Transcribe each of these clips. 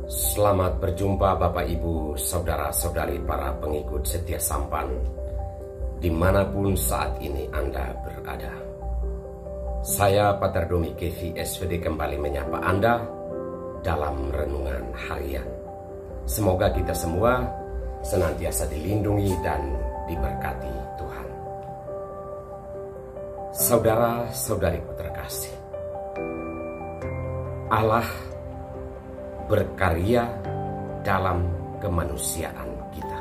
Selamat berjumpa Bapak Ibu, Saudara-saudari para pengikut setia sampan dimanapun saat ini Anda berada. Saya Pater Domi Kevi SVD kembali menyapa Anda dalam renungan harian. Semoga kita semua senantiasa dilindungi dan diberkati Tuhan. Saudara-saudariku terkasih, Allah berkarya dalam kemanusiaan kita.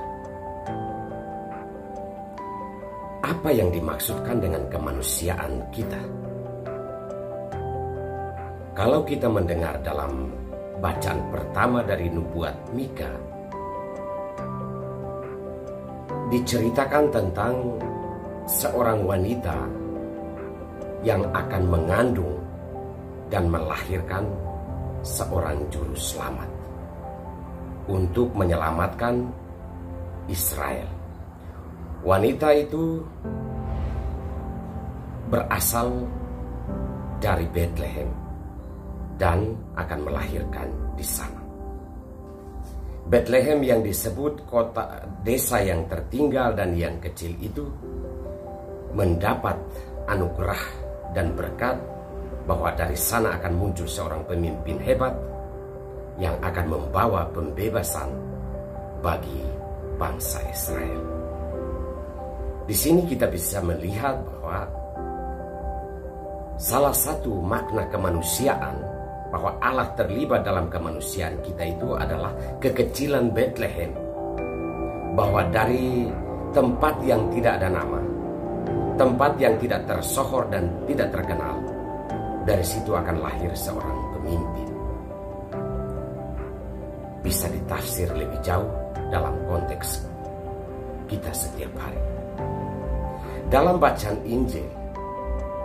Apa yang dimaksudkan dengan kemanusiaan kita? Kalau kita mendengar dalam bacaan pertama dari nubuat Mika, diceritakan tentang seorang wanita yang akan mengandung dan melahirkan seorang juru selamat untuk menyelamatkan Israel. Wanita itu berasal dari Bethlehem dan akan melahirkan di sana. Bethlehem yang disebut kota desa yang tertinggal dan yang kecil itu mendapat anugerah dan berkat bahwa dari sana akan muncul seorang pemimpin hebat yang akan membawa pembebasan bagi bangsa Israel. Di sini kita bisa melihat bahwa salah satu makna kemanusiaan, bahwa Allah terlibat dalam kemanusiaan kita itu adalah kekecilan Bethlehem. Bahwa dari tempat yang tidak ada nama, tempat yang tidak tersohor dan tidak terkenal, dari situ akan lahir seorang pemimpin. Bisa ditafsir lebih jauh dalam konteks kita setiap hari. Dalam bacaan Injil,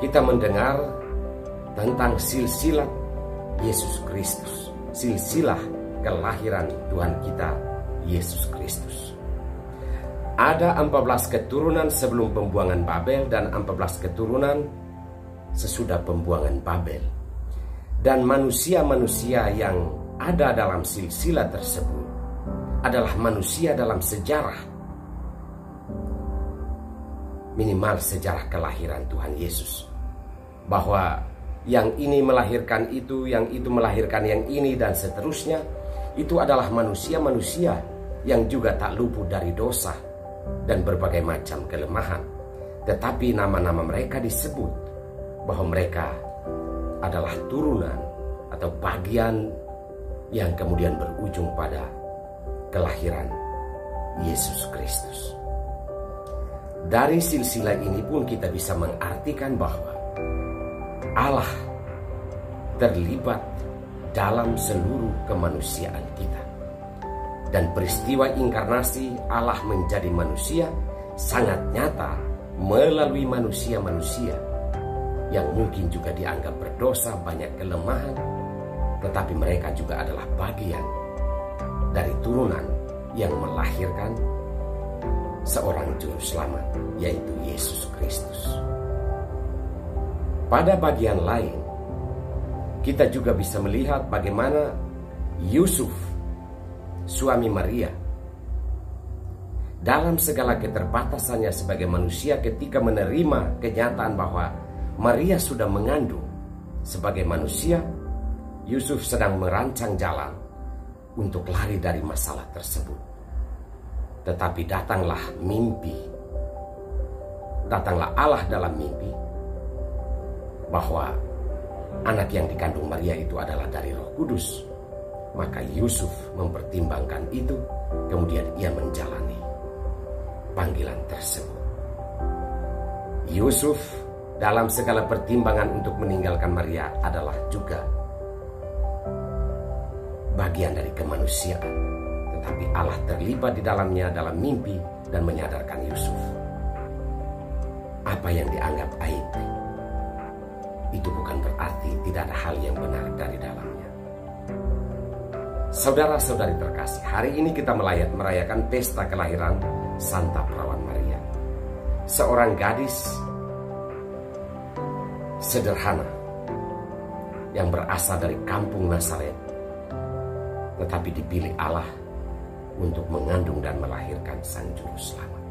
kita mendengar tentang silsilah Yesus Kristus, silsilah kelahiran Tuhan kita Yesus Kristus. Ada 14 keturunan sebelum pembuangan Babel dan 14 keturunan sesudah pembuangan Babel. Dan manusia-manusia yang ada dalam silsilah tersebut adalah manusia dalam sejarah, minimal sejarah kelahiran Tuhan Yesus. Bahwa yang ini melahirkan itu, yang itu melahirkan yang ini, dan seterusnya. Itu adalah manusia-manusia yang juga tak luput dari dosa dan berbagai macam kelemahan. Tetapi nama-nama mereka disebut bahwa mereka adalah turunan atau bagian yang kemudian berujung pada kelahiran Yesus Kristus. Dari silsilah ini pun kita bisa mengartikan bahwa Allah terlibat dalam seluruh kemanusiaan kita. Dan peristiwa inkarnasi Allah menjadi manusia sangat nyata melalui manusia-manusia yang mungkin juga dianggap berdosa, banyak kelemahan, tetapi mereka juga adalah bagian dari turunan yang melahirkan seorang juru selamat, yaitu Yesus Kristus. Pada bagian lain, kita juga bisa melihat bagaimana Yusuf, suami Maria, dalam segala keterbatasannya sebagai manusia ketika menerima kenyataan bahwa Maria sudah mengandung. Sebagai manusia, Yusuf sedang merancang jalan untuk lari dari masalah tersebut. Tetapi datanglah mimpi, datanglah Allah dalam mimpi bahwa anak yang dikandung Maria itu adalah dari Roh Kudus. Maka Yusuf mempertimbangkan itu, kemudian ia menjalani panggilan tersebut. Yusuf dalam segala pertimbangan untuk meninggalkan Maria adalah juga bagian dari kemanusiaan. Tetapi Allah terlibat di dalamnya dalam mimpi dan menyadarkan Yusuf. Apa yang dianggap aib, itu bukan berarti tidak ada hal yang benar dari dalamnya. Saudara-saudari terkasih, hari ini kita merayakan pesta kelahiran Santa Perawan Maria. Seorang gadis sederhana yang berasal dari kampung Nazaret tetapi dipilih Allah untuk mengandung dan melahirkan Sang Juru Selamat.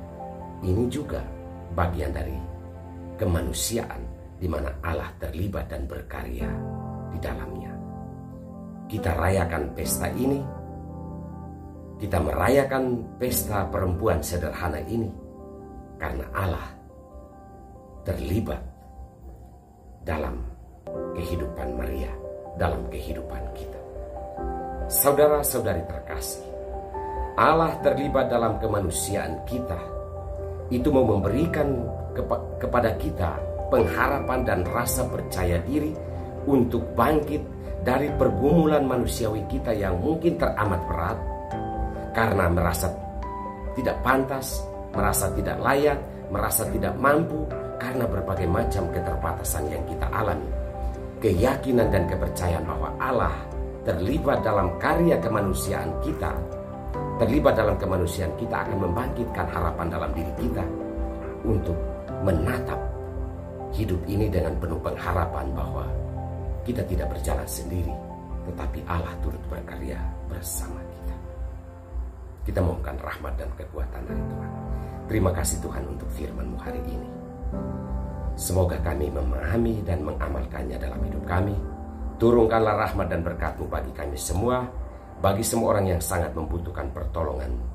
Ini juga bagian dari kemanusiaan di mana Allah terlibat dan berkarya di dalamnya. Kita rayakan pesta ini, kita merayakan pesta perempuan sederhana ini karena Allah terlibat dalam kehidupan Maria, dalam kehidupan kita. Saudara-saudari terkasih, Allah terlibat dalam kemanusiaan kita. Itu mau memberikan kepada kita pengharapan dan rasa percaya diri untuk bangkit dari pergumulan manusiawi kita yang mungkin teramat berat karena merasa tidak pantas, merasa tidak layak, merasa tidak mampu karena berbagai macam keterbatasan yang kita alami. Keyakinan dan kepercayaan bahwa Allah terlibat dalam karya kemanusiaan kita, terlibat dalam kemanusiaan kita akan membangkitkan harapan dalam diri kita untuk menatap hidup ini dengan penuh pengharapan bahwa kita tidak berjalan sendiri, tetapi Allah turut berkarya bersama kita. Kita mohonkan rahmat dan kekuatan dari Tuhan. Terima kasih Tuhan untuk firman-Mu hari ini. Semoga kami memahami dan mengamalkannya dalam hidup kami. Turunkanlah rahmat dan berkat-Mu bagi kami semua, bagi semua orang yang sangat membutuhkan pertolongan-Mu.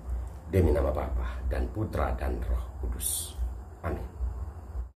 Demi nama Bapa dan Putra dan Roh Kudus. Amin.